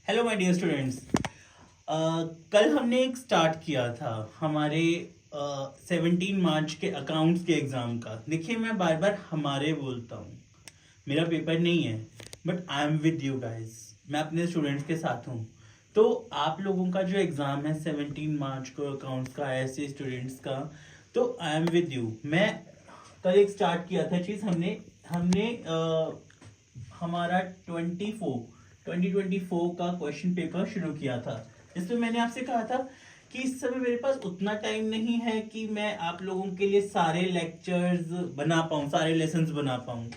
Hello my dear students. कल हमने एक स्टार्ट किया था हमारे 17 मार्च के अकाउंट्स के एग्जाम का। देखिए, मैं बार बार हमारे बोलता हूँ, मेरा पेपर नहीं है, but I am with you guys. मैं अपने स्टूडेंट्स के साथ हूँ। तो आप लोगों का जो एग्जाम है 17 मार्च को अकाउंट्स का, ऐसे स्टूडेंट्स का, तो आई एम विद यू। मैं कल एक स्टार्ट किया था चीज, हमने हमने हमारा 2024 का क्वेश्चन पेपर शुरू किया था। जिसमें मैंने आपसे कहा था कि इस समय मेरे पास उतना टाइम नहीं है कि मैं आप लोगों के लिए सारे लेक्चर्स बना पाऊँ, सारे लेसन्स बना पाऊँ।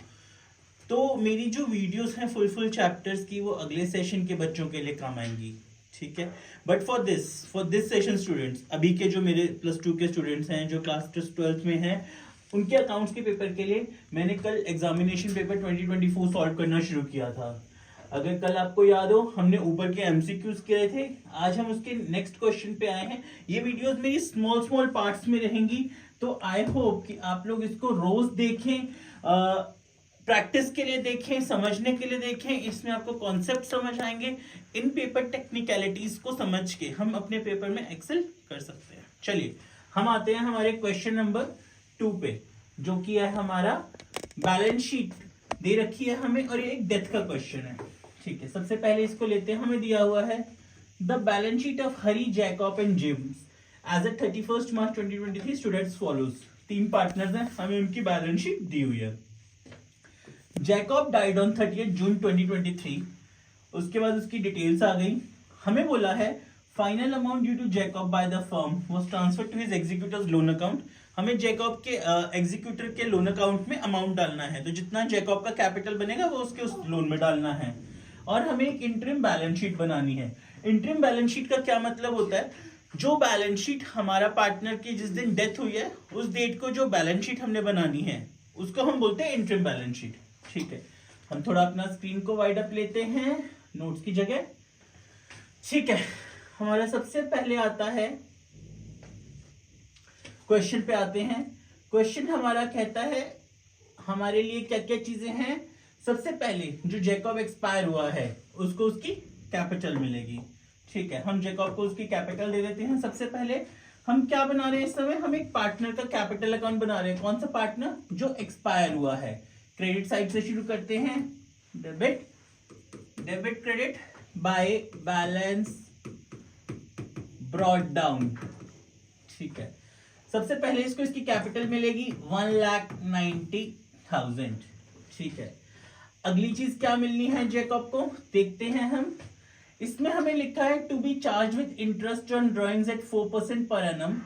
तो मेरी जो वीडियोस हैं फुल चैप्टर्स की, वो अगले सेशन के बच्चों के लिए काम आएंगी, ठीक है। But for this session students, अभी के जो मेरे +2 के स्टूडेंट्स हैं जो क्लास 12th में हैं, उनके अकाउंट्स के पेपर के लिए मैंने कल एग्जामिनेशन पेपर 2024 सॉल्व करना शुरू किया था। अगर कल आपको याद हो, हमने ऊपर के एमसीक्यूज किए थे, आज हम उसके नेक्स्ट क्वेश्चन पे आए हैं। ये वीडियोस मेरी स्मॉल पार्ट्स में रहेंगी, तो आई होप कि आप लोग इसको रोज देखें, प्रैक्टिस के लिए देखें, समझने के लिए देखें। इसमें आपको कॉन्सेप्ट समझ आएंगे। इन पेपर टेक्निकलिटीज को समझ के हम अपने पेपर में एक्सेल कर सकते हैं। चलिए हम आते हैं हमारे क्वेश्चन नंबर 2 पे, जो कि है हमारा बैलेंस शीट दे रखी है हमें, और ये एक डेथ का क्वेश्चन है, ठीक है। सबसे पहले इसको लेते हैं। हमें दिया हुआ है the balance sheet of Hari, Jacob and James as at 31 March 2023 students follows. 3 partners हैं, हमें उनकी बैलेंस शीट दी हुई है। Jacob died on 30 June 2023। उसके बाद उसकी डिटेल्स आ गई। हमें बोला है final amount due to Jacob by the firm was transferred to his executives loan account. हमें जैकब के एग्जीक्यूटर के लोन अकाउंट में अमाउंट डालना है, तो जितना जैकब का कैपिटल बनेगा वो उसके उस लोन में डालना है। और हमें एक इंटरिम बैलेंस शीट बनानी है। इंटरिम बैलेंस शीट का क्या मतलब होता है? जो बैलेंस शीट हमारा पार्टनर की जिस दिन डेथ हुई है, उस डेट को जो बैलेंस शीट हमने बनानी है, उसको हम बोलते हैं इंटरिम बैलेंस शीट, ठीक है। हम थोड़ा अपना स्क्रीन को वाइड अप लेते हैं नोट्स की जगह, ठीक है। हमारा सबसे पहले आता है क्वेश्चन पे आते हैं। क्वेश्चन हमारा कहता है हमारे लिए क्या क्या चीजें हैं। सबसे पहले जो जैकब एक्सपायर हुआ है उसको उसकी कैपिटल मिलेगी, ठीक है। हम जैकब को उसकी कैपिटल दे देते हैं। सबसे पहले हम क्या बना रहे हैं इस समय? हम एक पार्टनर का कैपिटल अकाउंट बना रहे हैं। कौन सा पार्टनर? जो एक्सपायर हुआ है। क्रेडिट साइड से शुरू करते हैं। Debit credit by balance brought down, ठीक है। सबसे पहले इसको इसकी कैपिटल मिलेगी 1,90,000, ठीक है। अगली चीज क्या मिलनी है जैकब को, देखते हैं हम। इसमें हमें लिखा है to be charge with interest on drawings at 4% per annum,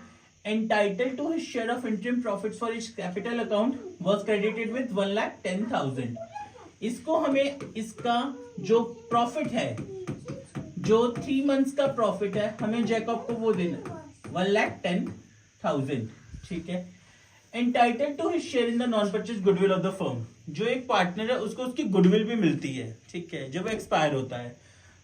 entitled to his share of interim profits for his capital account was credited with 1,10,000। इसको हमें इसका जो प्रॉफिट है, जो 3 मंथ्स का प्रॉफिट है, हमें जैकब को वो देना 1,10,000, ठीक है। entitled to his share in the non purchase goodwill of the firm। जो एक पार्टनर है उसको उसकी गुडविल भी मिलती है, ठीक है, जब एक्सपायर होता है।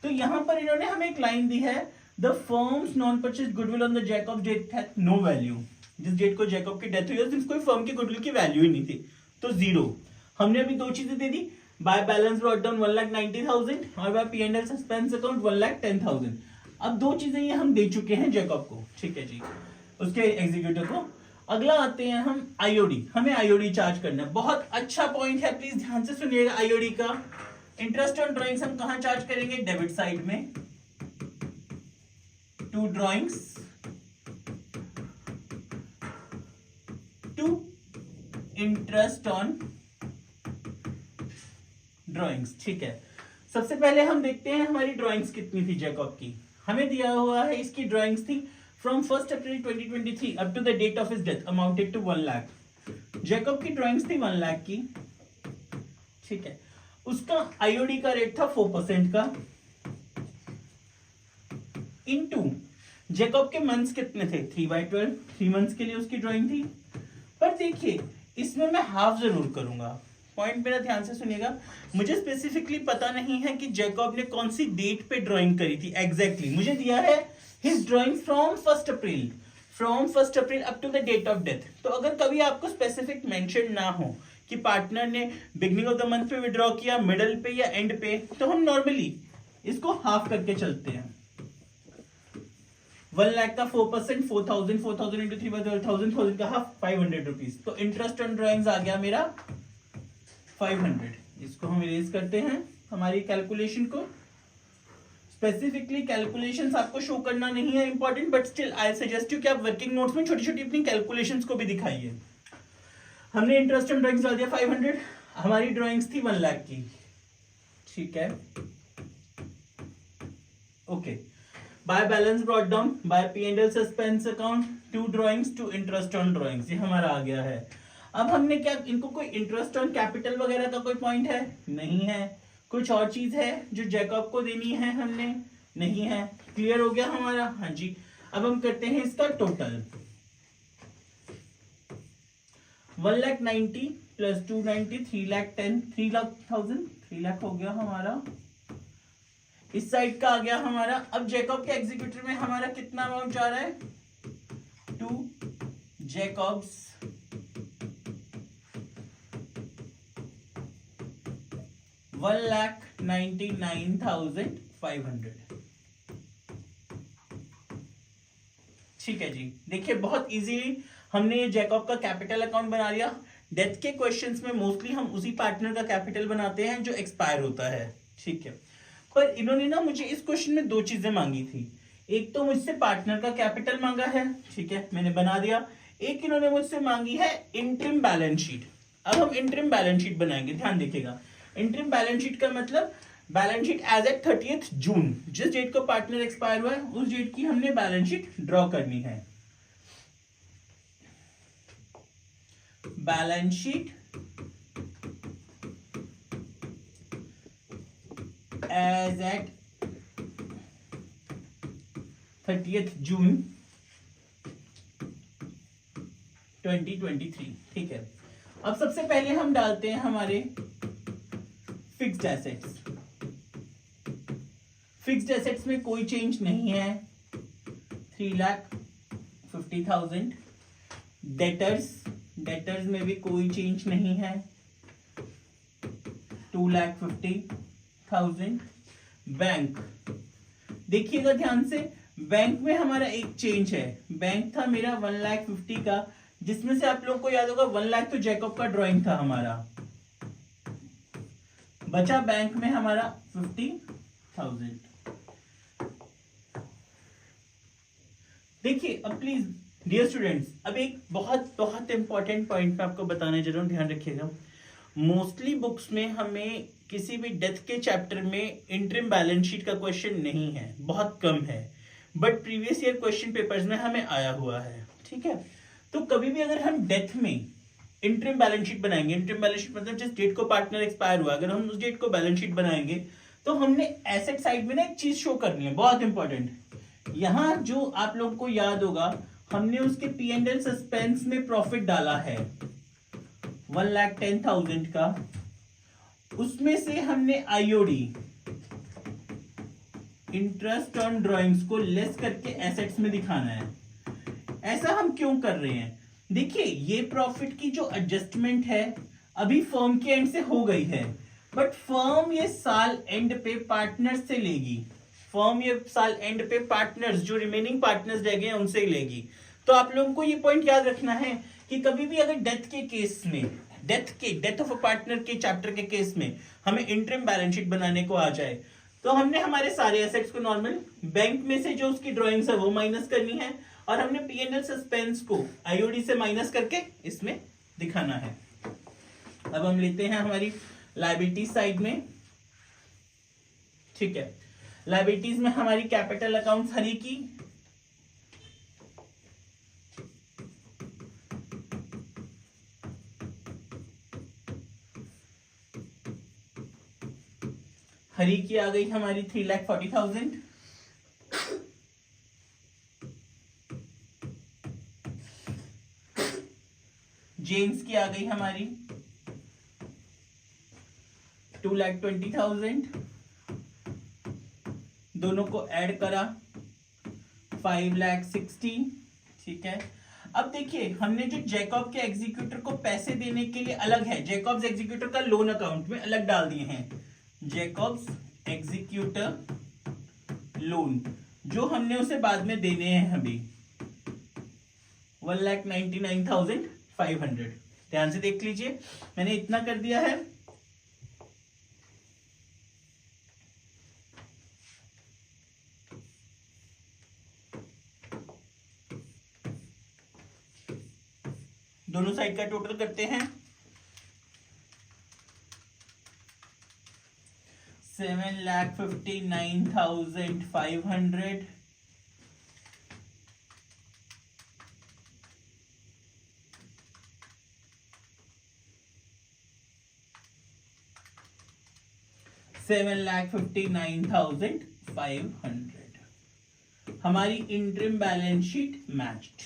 तो यहां पर इन्होंने हमें एक लाइन दी है, The firm's non-purchase goodwill on the Jacob's date had no value। जिस डेट को जैकब की डेथ हुई उस दिन कोई फर्म की गुडविल की वैल्यू ही नहीं थी, तो 0। हमने अभी 2 चीजें दे दी, बाय बैलेंस ब्रॉट डाउन 1,90,000 और बाय P&L सस्पेंस अकाउंट 1,10,000। अब 2 चीजें ये हम दे चुके हैं जैकब को, ठीक है जी, उसके एग्जीक्यूटिव को। अगला आते हैं हम आईओडी। हमें आईओडी चार्ज करना है। बहुत अच्छा पॉइंट है, प्लीज ध्यान से सुनिएगा। आईओडी का इंटरेस्ट ऑन ड्रॉइंग्स हम कहां चार्ज करेंगे? डेबिट साइड में, to drawings, to interest on drawings, ठीक है। सबसे पहले हम देखते हैं हमारी ड्रॉइंग्स कितनी थी जैकब की। हमें दिया हुआ है इसकी ड्रॉइंग्स थी from 1 April 2023 up to the date of his death amounted to 1 lakh. Jacob की ड्रॉइंग्स थी 1 लाख की, ठीक है। उसका आईओडी का रेट था 4% का, इनटू जैकब के मंथ्स कितने थे? 3/12, 3 मंथ्स के लिए उसकी ड्राइंग थी। पर देखिए इसमें मैं हाफ जरूर करूंगा। पॉइंट मेरा ध्यान से सुनिएगा। मुझे स्पेसिफिकली पता नहीं है कि जैकब ने कौन सी डेट पे ड्राइंग करी थी एग्जैक्टली। मुझे दिया है his drawing from 1 April up to the date of death. तो अगर कभी आपको स्पेसिफिक मेंशन ना हो कि पार्टनर ने बिगनिंग ऑफ द मंथ पे विड्रॉ किया, मिडल पे या एंड पे, तो हम नॉर्मली इसको हाफ करके चलते हैं। 1 लाख का 4%, 4000, 4000 इंटू 3 12,000, 1000 का हाफ 500 रुपीज। तो इंटरेस्ट ऑन ड्राइंग्स आ गया मेरा 500। इसको हम इरेज करते हैं हमारी कैलकुलेशन को। स्पेसिफिकली कैलकुलेशंस आपको शो करना नहीं है important, but still I suggest you कि आप वर्किंग नोट्स में छोटी छोटी अपनी कैलकुलेशंस को भी दिखाइए। हमने इंटरेस्ट ऑन ड्राइंग्स डाल दिया 500, हमारी ड्राइंग्स थी 1 लाख की, ठीक है, okay. By balance brought down, by P&L suspense account, 2 drawings, 2 interest on drawings, ये हमारा आ गया है। अब हमने क्या, इनको कोई इंटरेस्ट ऑन कैपिटल वगैरह का कोई पॉइंट है? नहीं है। कुछ और चीज है जो जैकब को देनी है हमने? नहीं है। क्लियर हो गया हमारा? हाँ जी। अब हम करते हैं इसका टोटल। 1,90,000 प्लस 290, 3,10,000, 3,00,000, 3 लाख हो गया हमारा। इस साइड का आ गया हमारा। अब जैकब के एग्जीक्यूटिव में हमारा कितना अमाउंट जा रहा है? 2 जैकब्स $1,99,500। ठीक है जी। देखिए बहुत इजीली हमने ये जैकब का कैपिटल अकाउंट बना लिया। डेथ के क्वेश्चंस में मोस्टली हम उसी पार्टनर का कैपिटल बनाते हैं जो एक्सपायर होता है, ठीक है। पर इन्होंने ना मुझे इस क्वेश्चन में 2 चीजें मांगी थी। एक तो मुझसे पार्टनर का कैपिटल मांगा है, ठीक है, मैंने बना दिया। एक इन्होंने मुझसे मांगी है इंटरिम बैलेंस शीट। अब हम इंटरिम बैलेंस शीट बनाएंगे, ध्यान देखिएगा। इंटरिम बैलेंस शीट का मतलब बैलेंस शीट एज एट 30 जून, जिस डेट को पार्टनर एक्सपायर हुआ है उस डेट की हमने बैलेंस शीट ड्रॉ करनी है। Balance sheet as eight 30 June 2023, ठीक है। अब सबसे पहले हम डालते हैं हमारे फिक्स्ड एसेट्स। फिक्स्ड एसेट्स में कोई चेंज नहीं है, 3,50,000। डेटर्स में भी कोई चेंज नहीं है, 2,50,000। बैंक, देखिएगा ध्यान से, बैंक में हमारा एक चेंज है। बैंक था मेरा 1,50,000 का, जिसमें से आप लोगों को याद होगा 1 लाख तो जैकब का ड्राइंग था हमारा। बचा बैंक में हमारा 50,000। देखिए अब प्लीज डियर स्टूडेंट्स, अब एक बहुत बहुत इंपॉर्टेंट पॉइंट मैं आपको बताने जा रहा हूं, ध्यान रखिएगा। मोस्टली बुक्स में हमें किसी भी डेथ के चैप्टर में इंटरिम बैलेंस शीट का क्वेश्चन नहीं है, बहुत कम है, but previous year question papers में हमें आया हुआ है, ठीक है। तो कभी भी अगर हम डेथ में इंटरिम बैलेंस शीट बनाएंगे, इंटरिम बैलेंस शीट मतलब जिस डेट को पार्टनर एक्सपायर हुआ, अगर हम उस डेट को बैलेंस शीट बनाएंगे तो हमने एसेट साइड में ना एक चीज शो करनी है, बहुत इंपॉर्टेंट। यहां जो आप लोगों को याद होगा, हमने उसके P&L सस्पेंस में प्रॉफिट डाला है 1,10,000 का, उसमें से हमने IOD इंटरेस्ट ऑन ड्राइंग्स को लेस करके एसेट्स में दिखाना है। ऐसा हम क्यों कर रहे हैं? देखिए ये प्रॉफिट की जो एडजस्टमेंट है अभी फर्म के एंड से हो गई है, बट फर्म ये साल एंड पे पार्टनर से लेगी। फर्म ये साल एंड पे पार्टनर्स, जो रिमेनिंग पार्टनर्स रह गए उनसे लेगी। तो आप लोगों को ये पॉइंट याद रखना है कि कभी भी अगर डेथ के केस में, डेथ ऑफ अ पार्टनर के चैप्टर के केस में हमें इंटरिम बैलेंस शीट बनाने को आ जाए, तो हमने हमारे सारे एसेट्स को नॉर्मल बैंक में से जो उसकी ड्राइंग्स है वो माइनस करनी है, और हमने P&L सस्पेंस को IOD से माइनस करके इसमें दिखाना है। अब हम लेते हैं हमारी लायबिलिटी साइड में, ठीक है। लायबिलिटीज में हमारी कैपिटल अकाउंट्स हरी की, आ गई हमारी 3,40,000। जेम्स की आ गई हमारी 2,20,000। दोनों को ऐड करा 5,60,000, ठीक है। अब देखिए हमने जो जैकब के एग्जीक्यूटर को पैसे देने के लिए अलग है, जैकब्स एग्जीक्यूटर का लोन अकाउंट में अलग डाल दिए हैं, जैकब्स एग्जीक्यूटर लोन, जो हमने उसे बाद में देने हैं अभी 1,99,500। ध्यान से देख लीजिए, मैंने इतना कर दिया है। दोनों साइड का टोटल करते हैं। 7,59,500 7,59,500 हमारी interim balance sheet matched.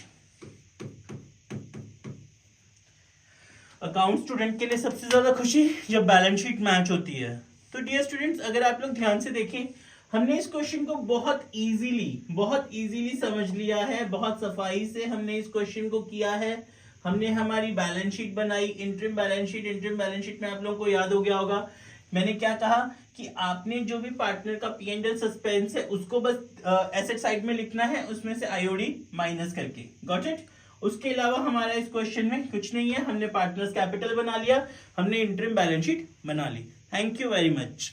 Account student के लिए सबसे ज्यादा खुशी जब बैलेंस शीट मैच होती है। तो डियर स्टूडेंट्स, अगर आप लोग ध्यान से देखें, हमने इस क्वेश्चन को बहुत इजीली समझ लिया है, बहुत सफाई से हमने इस क्वेश्चन को किया है। हमने हमारी बैलेंस शीट बनाई, इंटरिम बैलेंस शीट में आप लोगों को याद हो गया होगा मैंने क्या कहा कि आपने जो भी पार्टनर का P&L सस्पेंस है उसको बस एसेट साइड में लिखना है, उसमें से आईओडी माइनस करके। Got it? उसके अलावा हमारा इस क्वेश्चन में कुछ नहीं है। हमने पार्टनर्स कैपिटल बना लिया, हमने इंटरिम बैलेंस शीट बना ली। Thank you very much.